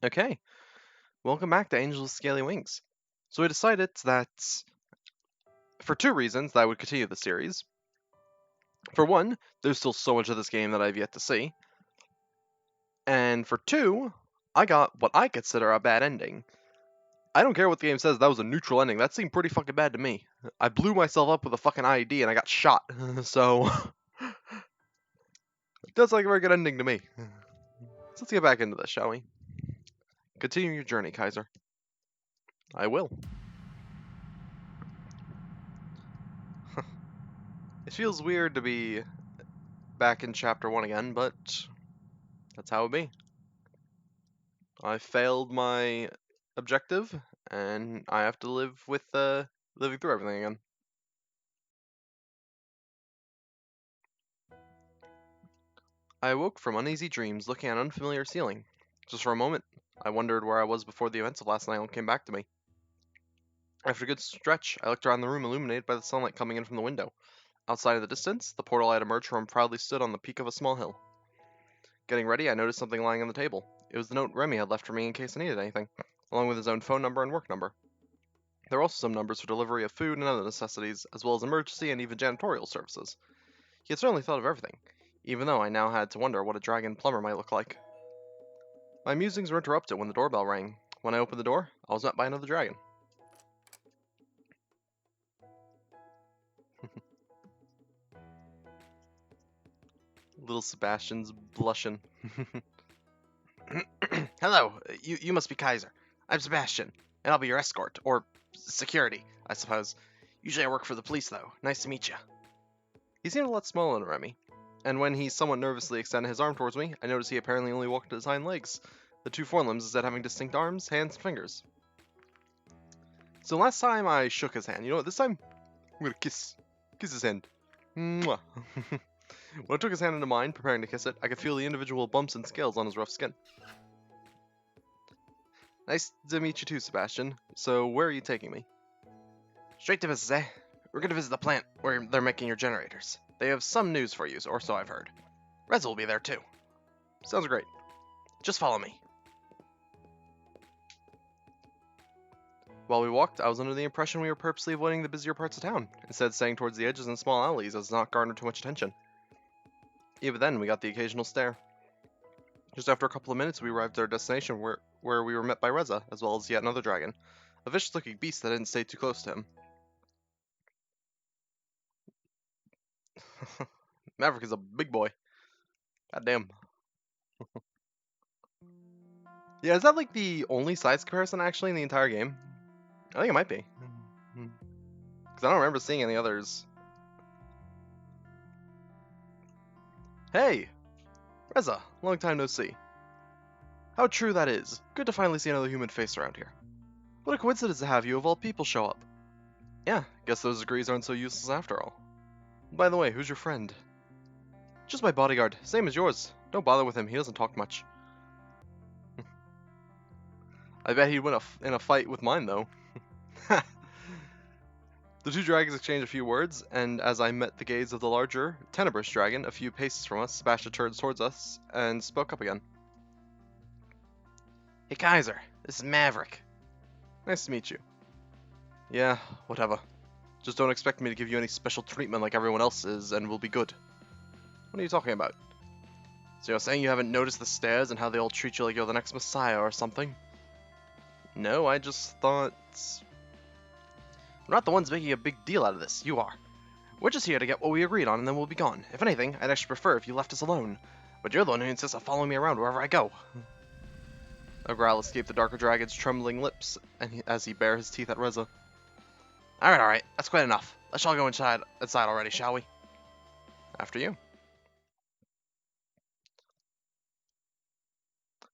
Okay, welcome back to Angels with Scaly Wings. So I decided that, for two reasons, that I would continue the series. For one, there's still so much of this game that I've yet to see. And for two, I got what I consider a bad ending. I don't care what the game says, that was a neutral ending. That seemed pretty fucking bad to me. I blew myself up with a fucking IED and I got shot. So, it does like a very good ending to me. So let's get back into this, shall we? Continue your journey, Kaiser. I will. It feels weird to be back in chapter 1 again, but that's how it be. I failed my objective, and I have to live with living through everything again. I awoke from uneasy dreams looking at an unfamiliar ceiling. Just for a moment, I wondered where I was before the events of last night came back to me. After a good stretch, I looked around the room illuminated by the sunlight coming in from the window. Outside in the distance, the portal I had emerged from proudly stood on the peak of a small hill. Getting ready, I noticed something lying on the table. It was the note Remy had left for me in case I needed anything, along with his own phone number and work number. There were also some numbers for delivery of food and other necessities, as well as emergency and even janitorial services. He had certainly thought of everything, even though I now had to wonder what a dragon plumber might look like. My musings were interrupted when the doorbell rang. When I opened the door, I was met by another dragon. Little Sebastian's blushing. Hello, you must be Kaiser. I'm Sebastian, and I'll be your escort, or security, I suppose. Usually I work for the police, though. Nice to meet you. He seemed a lot smaller than Remy, and when he somewhat nervously extended his arm towards me, I noticed he apparently only walked his hind legs, the two forelimbs instead having distinct arms, hands, and fingers. So last time I shook his hand, you know what, this time, I'm gonna kiss his hand. Mwah. When I took his hand into mine, preparing to kiss it, I could feel the individual bumps and scales on his rough skin. Nice to meet you too, Sebastian. So, where are you taking me? Straight to business, eh? We're gonna visit the plant where they're making your generators. They have some news for you, or so I've heard. Reza will be there too. Sounds great. Just follow me. While we walked, I was under the impression we were purposely avoiding the busier parts of town, instead staying towards the edges and small alleys as not garnered too much attention. Even then, we got the occasional stare. Just after a couple of minutes, we arrived at our destination where we were met by Reza, as well as yet another dragon. A vicious-looking beast that didn't stay too close to him. Maverick is a big boy. Goddamn. Yeah, is that like the only size comparison actually in the entire game? I think it might be. Because I don't remember seeing any others. Hey! Reza, long time no see. How true that is. Good to finally see another human face around here. What a coincidence to have you of all people show up. Yeah, guess those degrees aren't so useless after all. By the way, who's your friend? Just my bodyguard, same as yours. Don't bother with him, he doesn't talk much. I bet he'd win in a fight with mine, though. The two dragons exchanged a few words, and as I met the gaze of the larger, tenebrous dragon a few paces from us, Sebastian turned towards us and spoke up again. Hey Kaiser, this is Maverick. Nice to meet you. Yeah, whatever. Just don't expect me to give you any special treatment like everyone else is, and we'll be good. What are you talking about? So you're saying you haven't noticed the stairs and how they all treat you like you're the next messiah or something? No, I just thought... We're not the ones making a big deal out of this, you are. We're just here to get what we agreed on and then we'll be gone. If anything, I'd actually prefer if you left us alone. But you're the one who insists on following me around wherever I go. A growl escaped the darker dragon's trembling lips as he bared his teeth at Reza. Alright, that's quite enough. Let's all go inside already, shall we? After you.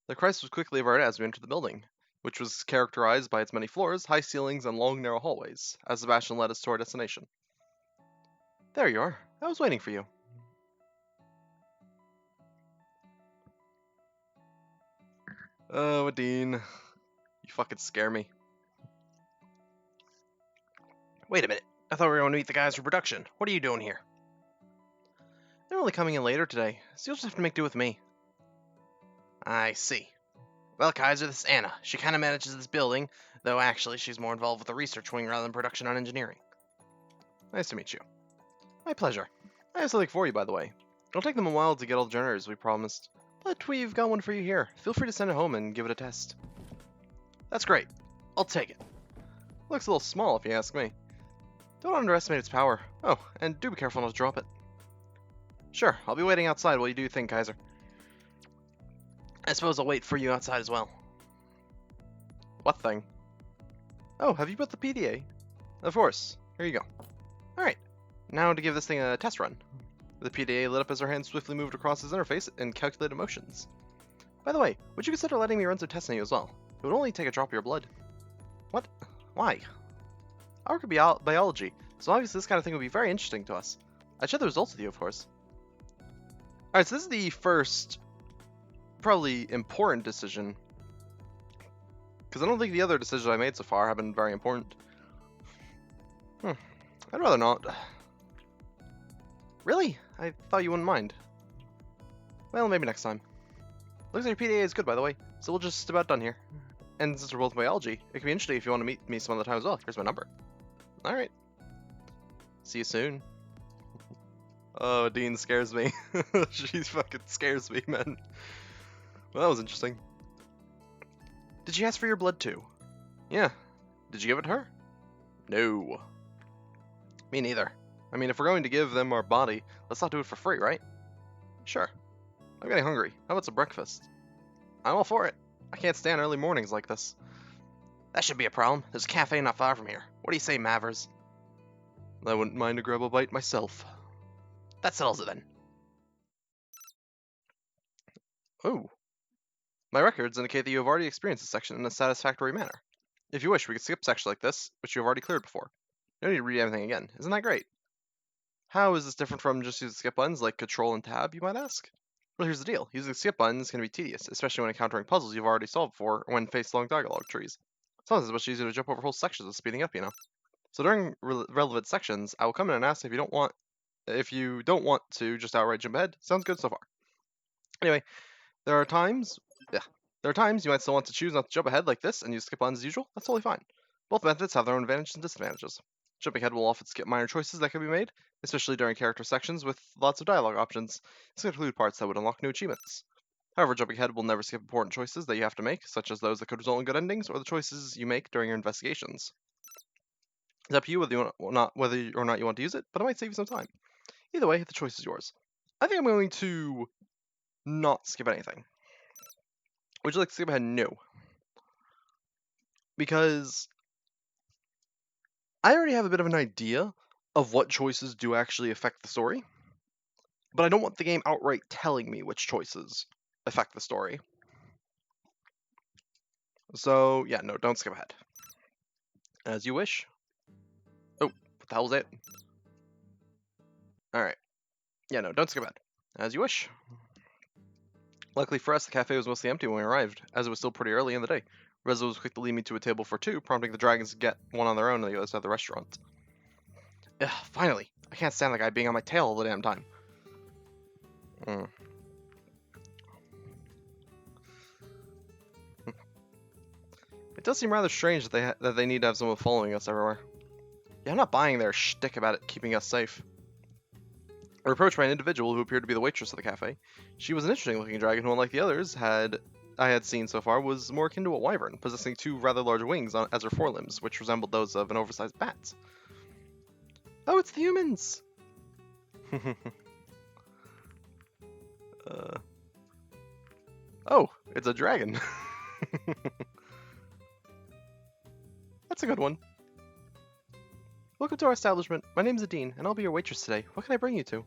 The crisis was quickly averted as we entered the building, which was characterized by its many floors, high ceilings, and long, narrow hallways, as Sebastian led us to our destination. There you are. I was waiting for you. Oh, Dean. You fucking scare me. Wait a minute. I thought we were going to meet the guys for production. What are you doing here? They're only coming in later today, so you'll just have to make do with me. I see. Well, Kaiser, this is Anna. She kind of manages this building, though actually she's more involved with the research wing rather than production on engineering. Nice to meet you. My pleasure. I have something for you, by the way. It'll take them a while to get all the generators we promised, but we've got one for you here. Feel free to send it home and give it a test. That's great. I'll take it. Looks a little small if you ask me. Don't underestimate its power. Oh, and do be careful not to drop it. Sure, I'll be waiting outside while you do your thing, Kaiser. I suppose I'll wait for you outside as well. What thing? Oh, have you built the PDA? Of course. Here you go. Alright, now to give this thing a test run. The PDA lit up as her hand swiftly moved across his interface and calculated motions. By the way, would you consider letting me run some tests on you as well? It would only take a drop of your blood. What? Why? I work in biology, so obviously this kind of thing would be very interesting to us. I'd share the results with you, of course. Alright, so this is the first, probably important decision. Because I don't think the other decisions I made so far have been very important. I'd rather not. Really? I thought you wouldn't mind. Well, maybe next time. Looks like your PDA is good, by the way, so we're just about done here. And since we're both in biology, it could be interesting if you want to meet me some other time as well. Here's my number. Alright. See you soon. Oh, Dean scares me. She fucking scares me, man. Well, that was interesting. Did she ask for your blood too? Yeah. Did you give it to her? No. Me neither. I mean, if we're going to give them our body, let's not do it for free, right? Sure. I'm getting hungry. How about some breakfast? I'm all for it. I can't stand early mornings like this. That should be a problem. There's a cafe not far from here. What do you say, Mavers? I wouldn't mind to grab a bite myself. That settles it then. Oh. My records indicate that you have already experienced this section in a satisfactory manner. If you wish, we could skip sections like this, which you have already cleared before. No need to read everything again. Isn't that great? How is this different from just using skip buttons like Control and Tab, you might ask? Well, here's the deal. Using skip buttons can be tedious, especially when encountering puzzles you've already solved before or when faced along dialogue trees. Sometimes it's much easier to jump over whole sections with speeding up, you know. So during relevant sections, I will come in and ask if you don't want to just outright jump ahead. Sounds good so far. Anyway, there are times you might still want to choose not to jump ahead like this and use skip buttons as usual. That's totally fine. Both methods have their own advantages and disadvantages. Jumping ahead will often skip minor choices that can be made, especially during character sections with lots of dialogue options. This can include parts that would unlock new achievements. However, jumping ahead will never skip important choices that you have to make, such as those that could result in good endings or the choices you make during your investigations. It's up to you whether or not you want to use it, but it might save you some time. Either way, the choice is yours. I think I'm going to not skip anything. Would you like to skip ahead? No. Because I already have a bit of an idea of what choices do actually affect the story, but I don't want the game outright telling me which choices affect the story. So, yeah, no, don't skip ahead. As you wish. Oh, what the hell was that? Alright. Yeah, no, don't skip ahead. As you wish. Luckily for us, the cafe was mostly empty when we arrived, as it was still pretty early in the day. Reza was quick to lead me to a table for two, prompting the dragons to get one on their own on the other side of the restaurant. Ugh, finally! I can't stand that guy being on my tail all the damn time. It does seem rather strange that they need to have someone following us everywhere. Yeah, I'm not buying their shtick about it keeping us safe. We were approached by an individual who appeared to be the waitress of the cafe. She was an interesting-looking dragon who, unlike the others I had seen so far, was more akin to a wyvern, possessing two rather large wings as her forelimbs, which resembled those of an oversized bat. Oh, it's the humans! Oh, it's a dragon. That's a good one. Welcome to our establishment. My name's Adine, and I'll be your waitress today. What can I bring you to?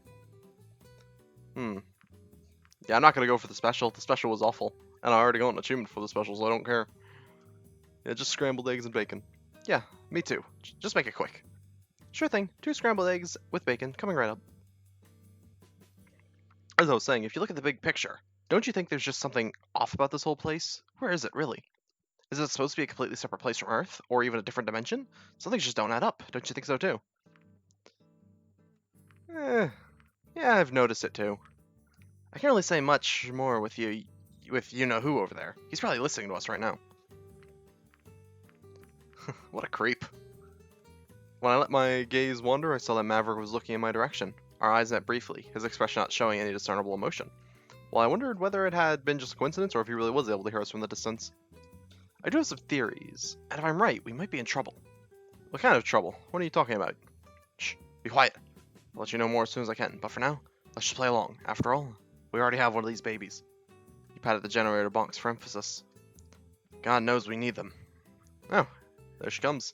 Yeah, I'm not gonna go for the special. The special was awful. And I already got an achievement for the special, so I don't care. Yeah, just scrambled eggs and bacon. Yeah, me too. Just make it quick. Sure thing. 2 scrambled eggs with bacon, coming right up. As I was saying, if you look at the big picture, don't you think there's just something off about this whole place? Where is it, really? Is it supposed to be a completely separate place from Earth? Or even a different dimension? Some things just don't add up. Don't you think so, too? Yeah, I've noticed it, too. I can't really say much more with you with you-know-who over there. He's probably listening to us right now. What a creep. When I let my gaze wander, I saw that Maverick was looking in my direction. Our eyes met briefly, his expression not showing any discernible emotion. Well, I wondered whether it had been just a coincidence or if he really was able to hear us from the distance. I do have some theories, and if I'm right, we might be in trouble. What kind of trouble? What are you talking about? Shh, be quiet. I'll let you know more as soon as I can, but for now, let's just play along. After all, we already have one of these babies. He patted the generator box for emphasis. God knows we need them. Oh, there she comes.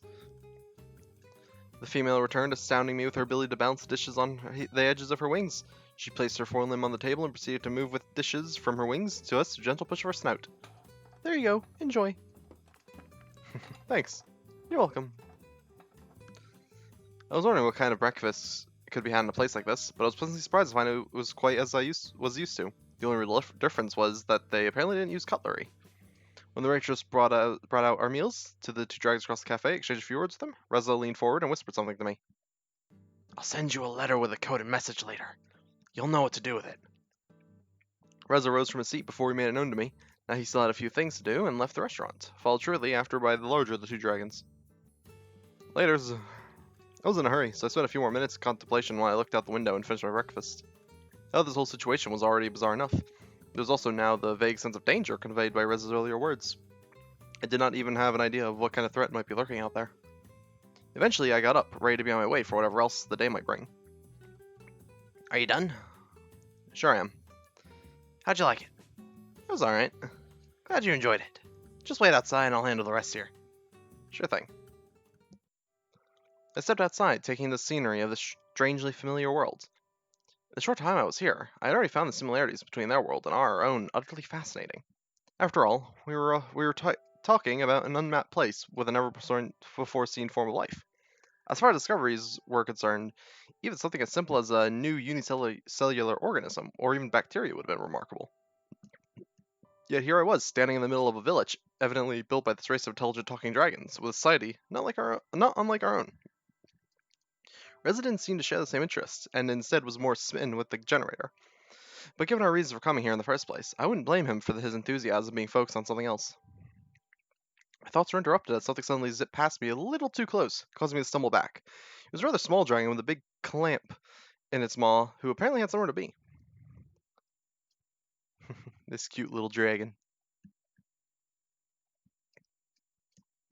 The female returned, astounding me with her ability to bounce dishes on the edges of her wings. She placed her forelimb on the table and proceeded to move with dishes from her wings to us, a gentle push of her snout. There you go. Enjoy. Thanks. You're welcome. I was wondering what kind of breakfast could be had in a place like this, but I was pleasantly surprised to find it was quite as I was used to. The only real difference was that they apparently didn't use cutlery. When the waitress brought out our meals to the two dragons across the cafe, exchanged a few words with them, Reza leaned forward and whispered something to me. I'll send you a letter with a coded message later. You'll know what to do with it. Reza rose from his seat before he made it known to me. Now he still had a few things to do and left the restaurant, followed shortly after by the larger of the two dragons. Later, I was in a hurry, so I spent a few more minutes in contemplation while I looked out the window and finished my breakfast. I thought this whole situation was already bizarre enough. There was also now the vague sense of danger conveyed by Reza's earlier words. I did not even have an idea of what kind of threat might be lurking out there. Eventually, I got up, ready to be on my way for whatever else the day might bring. Are you done? Sure I am. How'd you like it? It was alright. Glad you enjoyed it. Just wait outside and I'll handle the rest here. Sure thing. I stepped outside, taking the scenery of this strangely familiar world. In the short time I was here, I had already found the similarities between their world and our own utterly fascinating. After all, we were talking about an unmapped place with a never-before-seen form of life. As far as discoveries were concerned, even something as simple as a new unicellular organism, or even bacteria, would have been remarkable. Yet here I was, standing in the middle of a village, evidently built by this race of intelligent talking dragons, with a society not unlike our own. Residents seemed to share the same interests, and instead was more smitten with the generator. But given our reasons for coming here in the first place, I wouldn't blame him for his enthusiasm being focused on something else. My thoughts were interrupted as something suddenly zipped past me a little too close, causing me to stumble back. It was a rather small dragon with a big clamp in its maw, who apparently had somewhere to be. This cute little dragon.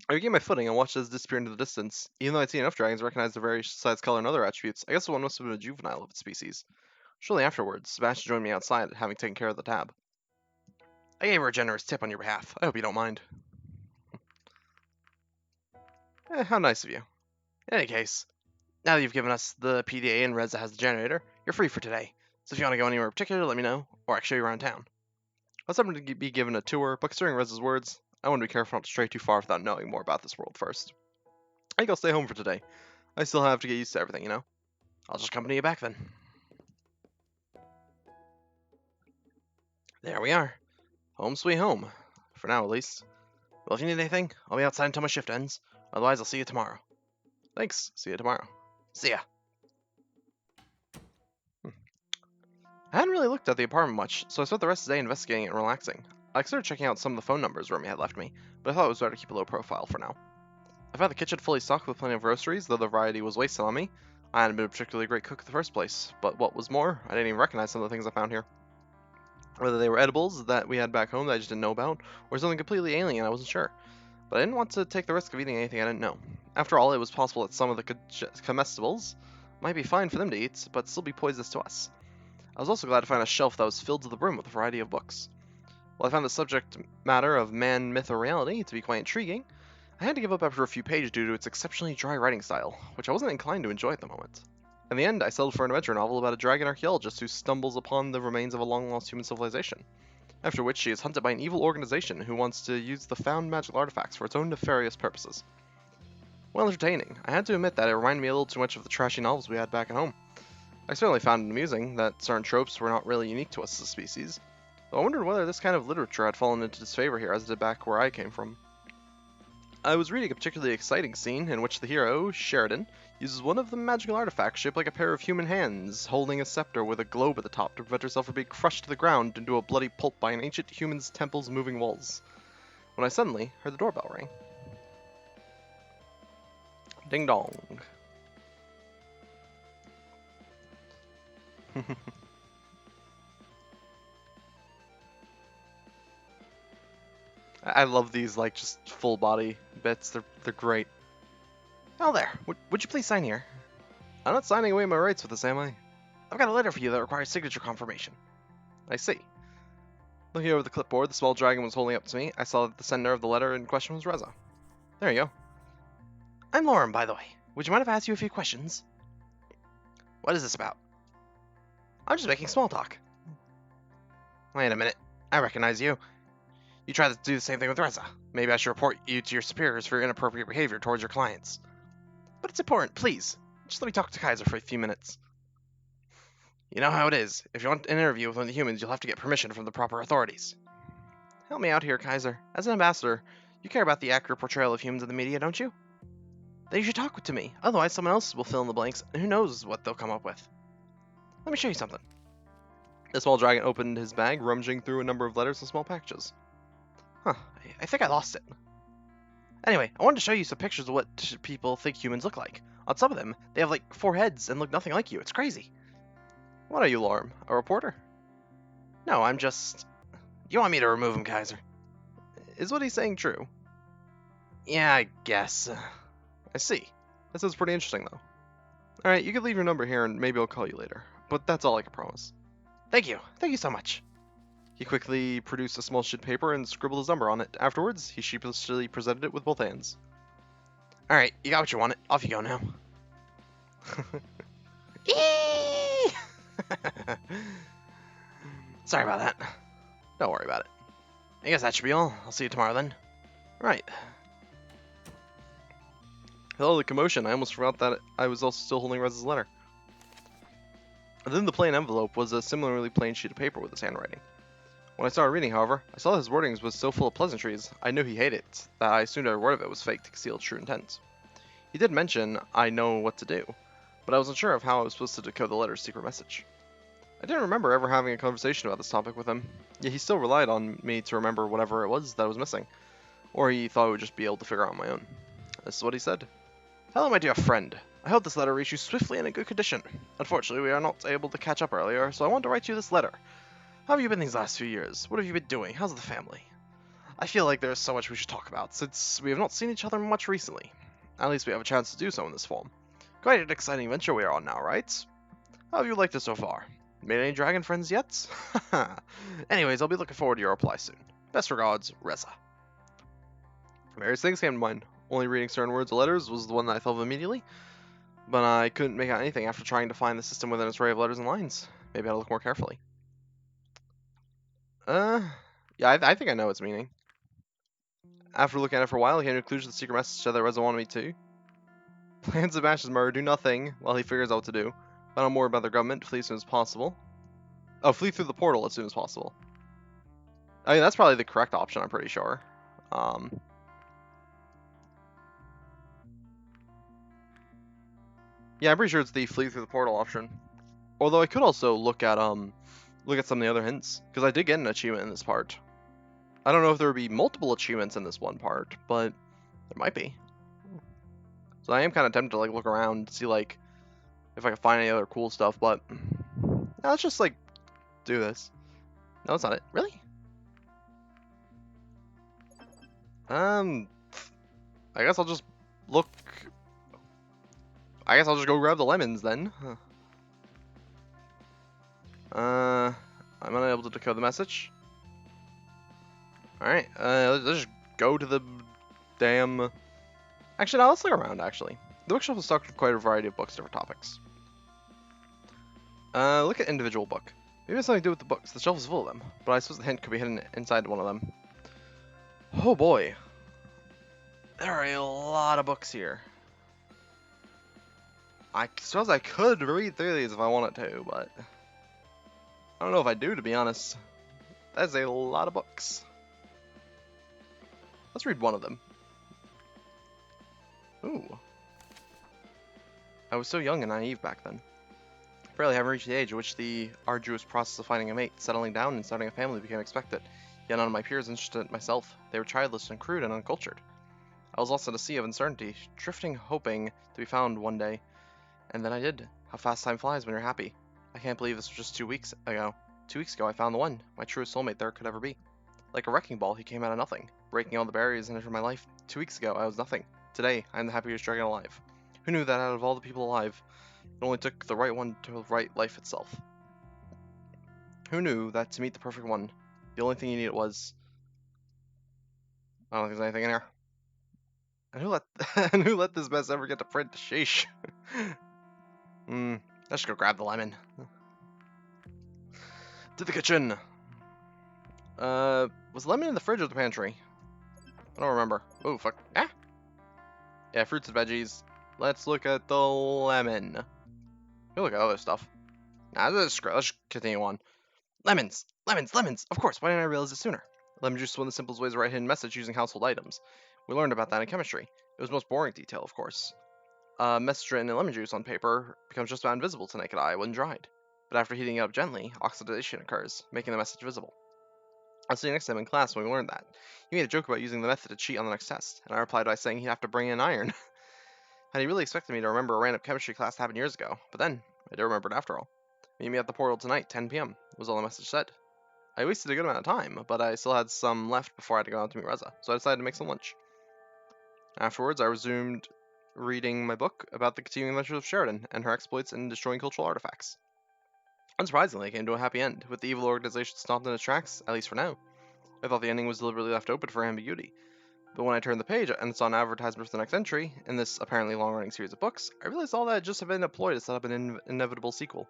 I regained my footing and watched it disappear into the distance. Even though I'd seen enough dragons to recognize their various size, color, and other attributes, I guess the one must have been a juvenile of its species. Shortly afterwards, Sebastian joined me outside, having taken care of the tab. I gave her a generous tip on your behalf. I hope you don't mind. How nice of you. In any case, now that you've given us the PDA and Reza has the generator, you're free for today. So if you want to go anywhere in particular, let me know, or I can show you around town. I was hoping to be given a tour, but considering Reza's words, I want to be careful not to stray too far without knowing more about this world first. I think I'll stay home for today. I still have to get used to everything, you know? I'll just accompany you back then. There we are. Home sweet home. For now, at least. Well, if you need anything, I'll be outside until my shift ends. Otherwise, I'll see you tomorrow. Thanks. See you tomorrow. See ya. I hadn't really looked at the apartment much, so I spent the rest of the day investigating it and relaxing. I considered checking out some of the phone numbers Remy had left me, but I thought it was better to keep a low profile for now. I found the kitchen fully stocked with plenty of groceries, though the variety was wasted on me. I hadn't been a particularly great cook in the first place, but what was more, I didn't even recognize some of the things I found here. Whether they were edibles that we had back home that I just didn't know about, or something completely alien, I wasn't sure. But I didn't want to take the risk of eating anything I didn't know. After all, it was possible that some of the comestibles might be fine for them to eat, but still be poisonous to us. I was also glad to find a shelf that was filled to the brim with a variety of books. While I found the subject matter of man, myth, or reality to be quite intriguing, I had to give up after a few pages due to its exceptionally dry writing style, which I wasn't inclined to enjoy at the moment. In the end, I settled for an adventure novel about a dragon archaeologist who stumbles upon the remains of a long-lost human civilization, after which she is hunted by an evil organization who wants to use the found magical artifacts for its own nefarious purposes. Well entertaining. I had to admit that it reminded me a little too much of the trashy novels we had back at home. I certainly found it amusing that certain tropes were not really unique to us as a species, though I wondered whether this kind of literature had fallen into disfavor here as it did back where I came from. I was reading a particularly exciting scene in which the hero, Sheridan, uses one of the magical artifacts shaped like a pair of human hands, holding a scepter with a globe at the top to prevent herself from being crushed to the ground into a bloody pulp by an ancient human's temple's moving walls. When I suddenly heard the doorbell ring. Ding dong. I love these, like, just full body bits. They're great. Oh there, would you please sign here? I'm not signing away my rights with this, am I? I've got a letter for you that requires signature confirmation. I see. Looking over the clipboard the small dragon was holding up to me, I saw that the sender of the letter in question was Reza. There you go. I'm Lauren, by the way. Would you mind if I ask you a few questions? What is this about? I'm just making small talk. Wait a minute. I recognize you. You tried to do the same thing with Reza. Maybe I should report you to your superiors for your inappropriate behavior towards your clients. But it's important, please. Just let me talk to Kaiser for a few minutes. You know how it is. If you want an interview with one of the humans, you'll have to get permission from the proper authorities. Help me out here, Kaiser. As an ambassador, you care about the accurate portrayal of humans in the media, don't you? Then you should talk to me. Otherwise, someone else will fill in the blanks, and who knows what they'll come up with. Let me show you something. The small dragon opened his bag, rummaging through a number of letters and small packages. Huh, I think I lost it. Anyway, I wanted to show you some pictures of what people think humans look like. On some of them, they have like 4 heads and look nothing like you. It's crazy. What are you, Lorm? A reporter? No, I'm just... You want me to remove him, Kaiser? Is what he's saying true? Yeah, I guess. I see. That sounds pretty interesting, though. Alright, you can leave your number here and maybe I'll call you later. But that's all I can promise. Thank you. Thank you so much. He quickly produced a small sheet of paper and scribbled his number on it. Afterwards, he sheepishly presented it with both hands. Alright, you got what you wanted. Off you go now. Sorry about that. Don't worry about it. I guess that should be all. I'll see you tomorrow then. Right. With all the commotion, I almost forgot that I was also still holding Rez's letter. Within the plain envelope was a similarly plain sheet of paper with his handwriting. When I started reading, however, I saw that his wordings was so full of pleasantries I knew he hated it, that I assumed every word of it was fake to conceal its true intent. He did mention, I know what to do, but I was unsure of how I was supposed to decode the letter's secret message. I didn't remember ever having a conversation about this topic with him, yet he still relied on me to remember whatever it was that was missing, or he thought I would just be able to figure out on my own. This is what he said. Hello, my dear friend. I hope this letter reached you swiftly and in good condition. Unfortunately, we are not able to catch up earlier, so I want to write you this letter. How have you been these last few years? What have you been doing? How's the family? I feel like there is so much we should talk about, since we have not seen each other much recently. At least we have a chance to do so in this form. Quite an exciting venture we are on now, right? How have you liked it so far? Made any dragon friends yet? Anyways, I'll be looking forward to your reply soon. Best regards, Reza. Various things came to mind. Only reading certain words of letters was the one that I thought of immediately, but I couldn't make out anything after trying to find the system within its array of letters and lines. Maybe I'll look more carefully. Yeah, I think I know its meaning. After looking at it for a while, I came to the conclusion the secret message that Reza wanted me to. Plans to bash his murder, do nothing while he figures out what to do. Find out more about the government, flee as soon as possible. Oh, flee through the portal as soon as possible. I mean, that's probably the correct option, I'm pretty sure. Yeah, I'm pretty sure it's the flee through the portal option. Although I could also look at some of the other hints, because I did get an achievement in this part. I don't know if there would be multiple achievements in this one part, but there might be. So I am kind of tempted to like look around, see like if I can find any other cool stuff, but no, let's just like do this. No, that's not it. Really? I guess I'll just look. I guess I'll just go grab the lemons then. I'm unable to decode the message. Alright, let's just go to the damn... Actually, no, let's look around, actually. The bookshelf is stocked with quite a variety of books, different topics. Look at individual book. Maybe it's something to do with the books. The shelf is full of them, but I suppose the hint could be hidden inside one of them. Oh boy. There are a lot of books here. I suppose I could read through these if I wanted to, but... I don't know if I do, to be honest. That's a lot of books. Let's read one of them. Ooh. I was so young and naive back then. Barely having reached the age at which the arduous process of finding a mate, settling down, and starting a family became expected. Yet none of my peers interested in myself. They were childless and crude and uncultured. I was lost in a sea of uncertainty, drifting, hoping to be found one day. And then I did. How fast time flies when you're happy. I can't believe this was just 2 weeks ago. 2 weeks ago I found the one, my truest soulmate there could ever be. Like a wrecking ball, he came out of nothing, breaking all the barriers and entered my life. 2 weeks ago I was nothing. Today, I am the happiest dragon alive. Who knew that out of all the people alive, it only took the right one to write life itself? Who knew that to meet the perfect one, the only thing you needed was... I don't think there's anything in here. And who let and who let this mess ever get to print? Sheesh. Let's go grab the lemon. To the kitchen. Was the lemon in the fridge or the pantry? I don't remember. Oh, fuck. Ah! Yeah, fruits and veggies. Let's look at the lemon. We'll look at other stuff. Nah, let's continue on. Lemons! Lemons! Lemons! Of course, why didn't I realize it sooner? Lemon juice is one of the simplest ways to write a hidden message using household items. We learned about that in chemistry. It was the most boring detail, of course. Message written in lemon juice on paper becomes just about invisible to naked eye when dried. But after heating it up gently, oxidation occurs, making the message visible. I was sitting next to him in class when we learned that. He made a joke about using the method to cheat on the next test, and I replied by saying he'd have to bring in iron. Had he really expected me to remember a random chemistry class that happened years ago? But then, I did remember it after all. Meet me at the portal tonight, 10 p.m., was all the message said. I wasted a good amount of time, but I still had some left before I had to go out to meet Reza, so I decided to make some lunch. Afterwards, I resumed reading my book about the continuing adventures of Sheridan and her exploits in destroying cultural artifacts. Unsurprisingly, I came to a happy end, with the evil organization stopped in its tracks, at least for now. I thought the ending was deliberately left open for ambiguity, but when I turned the page and saw an advertisement for the next entry in this apparently long-running series of books, I realized all that had just been a ploy to set up an inevitable sequel.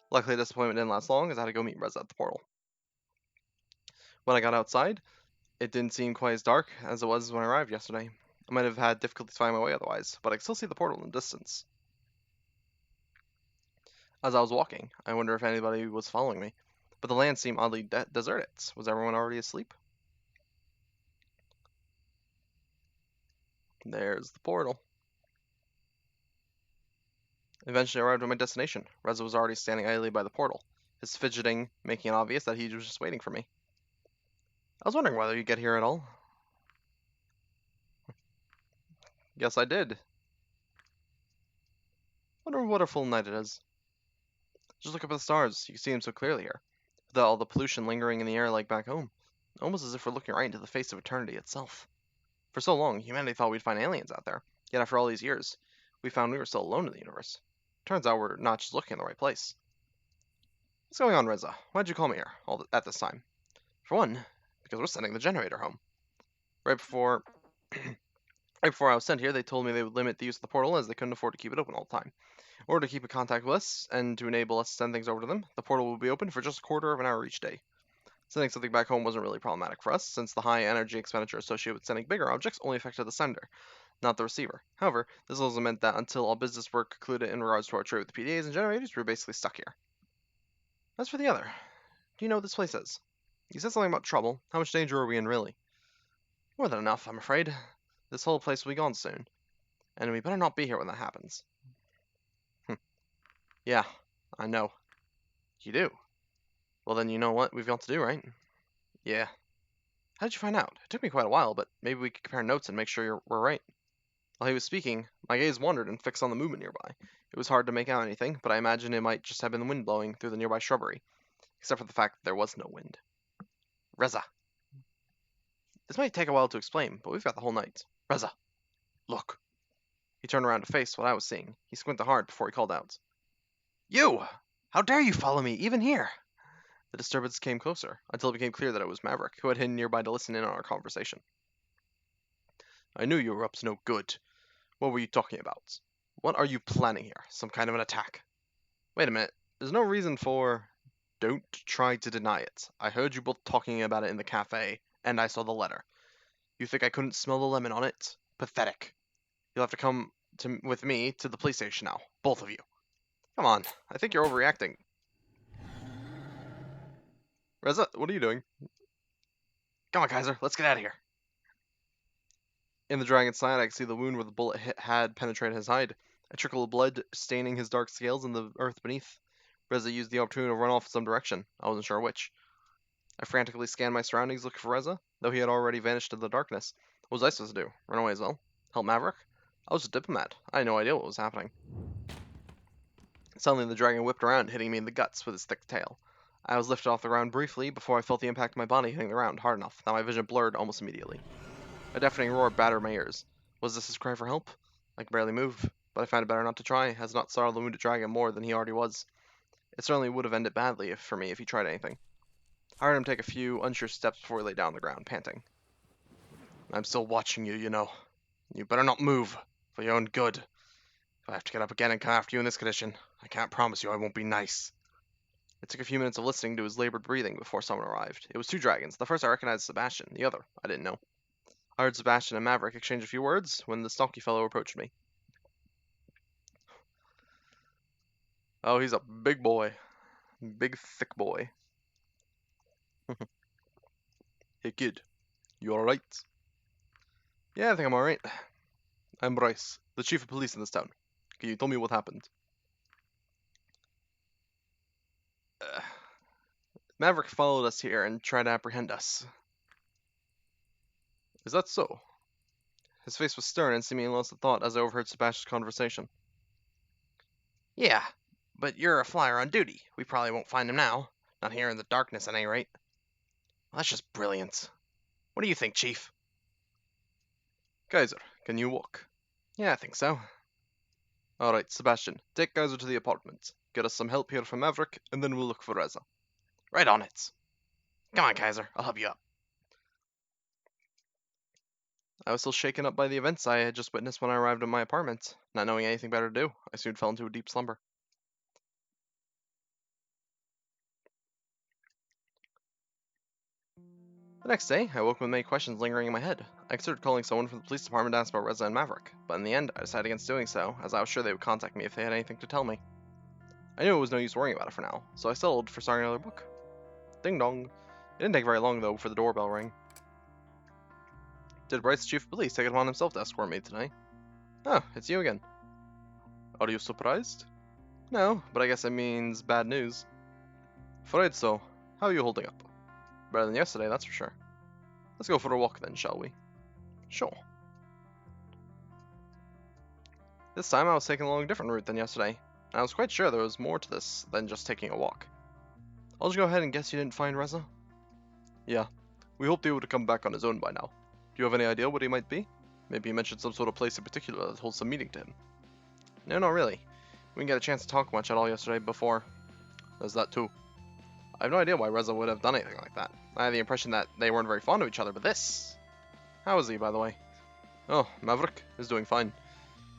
Luckily, the disappointment didn't last long, as I had to go meet Reza at the portal. When I got outside, it didn't seem quite as dark as it was when I arrived yesterday. I might have had difficulties finding my way otherwise, but I could still see the portal in the distance. As I was walking, I wondered if anybody was following me, but the land seemed oddly deserted. Was everyone already asleep? There's the portal. Eventually I arrived at my destination. Reza was already standing idly by the portal, his fidgeting making it obvious that he was just waiting for me. I was wondering whether you'd get here at all. Yes, I did. Wonder what a full night it is. Just look up at the stars. You can see them so clearly here, without all the pollution lingering in the air like back home. Almost as if we're looking right into the face of eternity itself. For so long, humanity thought we'd find aliens out there. Yet after all these years, we found we were still alone in the universe. Turns out we're not just looking in the right place. What's going on, Reza? Why'd you call me here at this time? For one, because we're sending the generator home. Right before I was sent here, they told me they would limit the use of the portal as they couldn't afford to keep it open all the time. In order to keep in contact with us and to enable us to send things over to them, the portal will be open for just a quarter of an hour each day. Sending something back home wasn't really problematic for us, since the high energy expenditure associated with sending bigger objects only affected the sender, not the receiver. However, this also meant that until all business work concluded in regards to our trade with the PDAs and generators, we were basically stuck here. As for the other, do you know what this place is? You said something about trouble. How much danger are we in, really? More than enough, I'm afraid. This whole place will be gone soon, and we better not be here when that happens. Yeah, I know. You do? Well, then you know what we've got to do, right? Yeah. How did you find out? It took me quite a while, but maybe we could compare notes and make sure we're right. While he was speaking, my gaze wandered and fixed on the movement nearby. It was hard to make out anything, but I imagined it might just have been the wind blowing through the nearby shrubbery, except for the fact that there was no wind. Reza. This might take a while to explain, but we've got the whole night. Reza, look. He turned around to face what I was seeing. He squinted hard before he called out. You! How dare you follow me, even here? The disturbance came closer, until it became clear that it was Maverick, who had hidden nearby to listen in on our conversation. I knew you were up to no good. What were you talking about? What are you planning here? Some kind of an attack? Wait a minute. There's no reason for... Don't try to deny it. I heard you both talking about it in the cafe, and I saw the letter. You think I couldn't smell the lemon on it? Pathetic. You'll have to come with me to the police station now. Both of you. Come on. I think you're overreacting. Reza, what are you doing? Come on, Kaiser. Let's get out of here. In the dragon's side, I could see the wound where the bullet had penetrated his hide. A trickle of blood staining his dark scales in the earth beneath. Reza used the opportunity to run off in some direction. I wasn't sure which. I frantically scanned my surroundings looking for Reza, though he had already vanished into the darkness. What was I supposed to do? Run away as well? Help Maverick? I was a diplomat. I had no idea what was happening. Suddenly the dragon whipped around, hitting me in the guts with his thick tail. I was lifted off the ground briefly before I felt the impact of my body hitting the ground hard enough that my vision blurred almost immediately. A deafening roar battered my ears. Was this his cry for help? I could barely move, but I found it better not to try, as not startle the wounded dragon more than he already was. It certainly would have ended badly for me if he tried anything. I heard him take a few unsure steps before he lay down on the ground, panting. I'm still watching you, you know. You better not move, for your own good. If I have to get up again and come after you in this condition, I can't promise you I won't be nice. It took a few minutes of listening to his labored breathing before someone arrived. It was two dragons. The first I recognized as Sebastian, the other I didn't know. I heard Sebastian and Maverick exchange a few words when the stocky fellow approached me. Oh, he's a big boy. Big, thick boy. Hey, kid. You alright? Yeah, I think I'm alright. I'm Bryce, the chief of police in this town. Can you tell me what happened? Uh, Maverick followed us here and tried to apprehend us. Is that so? His face was stern and seemingly lost in thought as I overheard Sebastian's conversation. Yeah, but you're a flyer on duty. We probably won't find him now. Not here in the darkness, at any rate. Well, that's just brilliant. What do you think, Chief? Kaiser, can you walk? Yeah, I think so. Alright, Sebastian, take Kaiser to the apartment. Get us some help here from Maverick, and then we'll look for Reza. Right on it. Come on, Kaiser, I'll help you up. I was still shaken up by the events I had just witnessed when I arrived at my apartment. Not knowing anything better to do, I soon fell into a deep slumber. The next day, I woke with many questions lingering in my head. I considered calling someone from the police department to ask about Reza and Maverick, but in the end, I decided against doing so, as I was sure they would contact me if they had anything to tell me. I knew it was no use worrying about it for now, so I settled for starting another book. Ding dong. It didn't take very long, though, before the doorbell rang. Did Bryce's chief of police take it upon himself to escort me today? Oh, it's you again. Are you surprised? No, but I guess that means bad news. Afraid so. How are you holding up? Better than yesterday, that's for sure. Let's go for a walk then, shall we? Sure. This time I was taking a long different route than yesterday, and I was quite sure there was more to this than just taking a walk. I'll just go ahead and guess you didn't find Reza? Yeah. We hoped he would have come back on his own by now. Do you have any idea what he might be? Maybe he mentioned some sort of place in particular that holds some meaning to him. No, not really. We didn't get a chance to talk much at all yesterday before. There's that too. I have no idea why Reza would have done anything like that. I had the impression that they weren't very fond of each other, but this... How is he, by the way? Oh, Maverick is doing fine.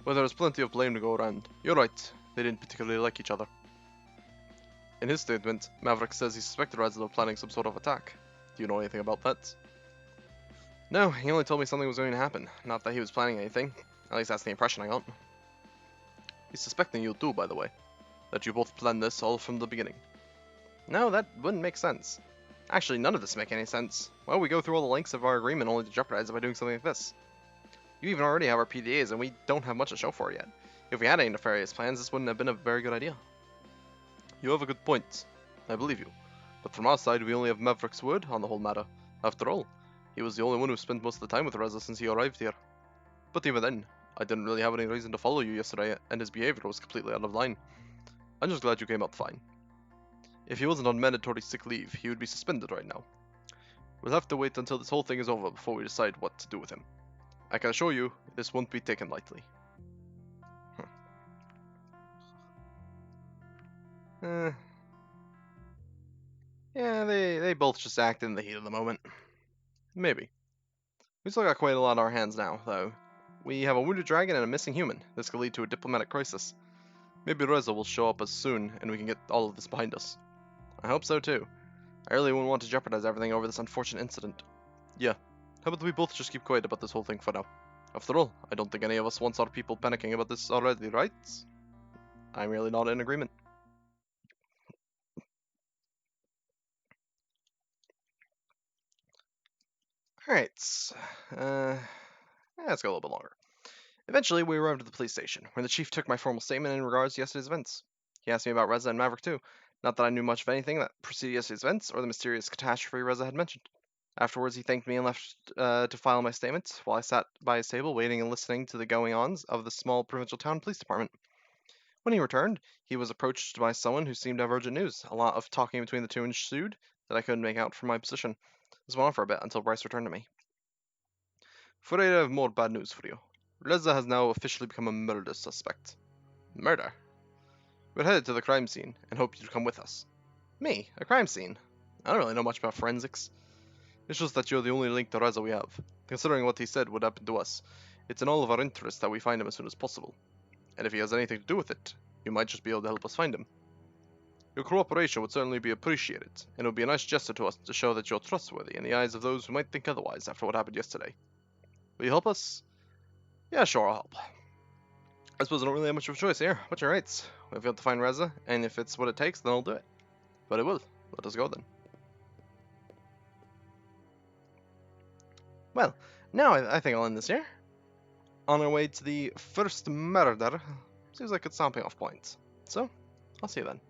But there is plenty of blame to go around. You're right, they didn't particularly like each other. In his statement, Maverick says he suspected Reza of planning some sort of attack. Do you know anything about that? No, he only told me something was going to happen, not that he was planning anything. At least that's the impression I got. He's suspecting you too, by the way. That you both planned this all from the beginning. No, that wouldn't make sense. Actually, none of this make any sense. Why would we go through all the lengths of our agreement only to jeopardize it by doing something like this? You even already have our PDAs, and we don't have much to show for it yet. If we had any nefarious plans, this wouldn't have been a very good idea. You have a good point. I believe you. But from our side, we only have Maverick's word on the whole matter. After all, he was the only one who spent most of the time with Reza since he arrived here. But even then, I didn't really have any reason to follow you yesterday, and his behavior was completely out of line. I'm just glad you came out fine. If he wasn't on mandatory sick leave, he would be suspended right now. We'll have to wait until this whole thing is over before we decide what to do with him. I can assure you, this won't be taken lightly. Yeah, they both just acted in the heat of the moment. Maybe. We still got quite a lot on our hands now, though. We have a wounded dragon and a missing human. This could lead to a diplomatic crisis. Maybe Reza will show up as soon, and we can get all of this behind us. I hope so too. I really wouldn't want to jeopardize everything over this unfortunate incident. Yeah, how about we both just keep quiet about this whole thing for now? After all, I don't think any of us wants our people panicking about this already, right? I'm really not in agreement. Alright, Let's go a little bit longer. Eventually, we arrived at the police station, where the chief took my formal statement in regards to yesterday's events. He asked me about Reza and Maverick too. Not that I knew much of anything that preceded yesterday's events, or the mysterious catastrophe Reza had mentioned. Afterwards, he thanked me and left to file my statement, while I sat by his table waiting and listening to the going-ons of the small provincial town police department. When he returned, he was approached by someone who seemed to have urgent news. A lot of talking between the two ensued that I couldn't make out from my position. This went on for a bit until Bryce returned to me. Afraid I have more bad news for you. Reza has now officially become a murder suspect. Murder? We're headed to the crime scene and hope you'd come with us. Me? A crime scene? I don't really know much about forensics. It's just that you're the only link to Reza we have. Considering what he said would happen to us, it's in all of our interest that we find him as soon as possible. And if he has anything to do with it, you might just be able to help us find him. Your cooperation would certainly be appreciated, and it would be a nice gesture to us to show that you're trustworthy in the eyes of those who might think otherwise after what happened yesterday. Will you help us? Yeah, sure, I'll help. I suppose I don't really have much of a choice here, but you're right. We've got to find Reza, and if it's what it takes, then I'll do it. But it will. Let us go then. Well, now I think I'll end this here. On our way to the first murder. Seems like a good stopping off point. So, I'll see you then.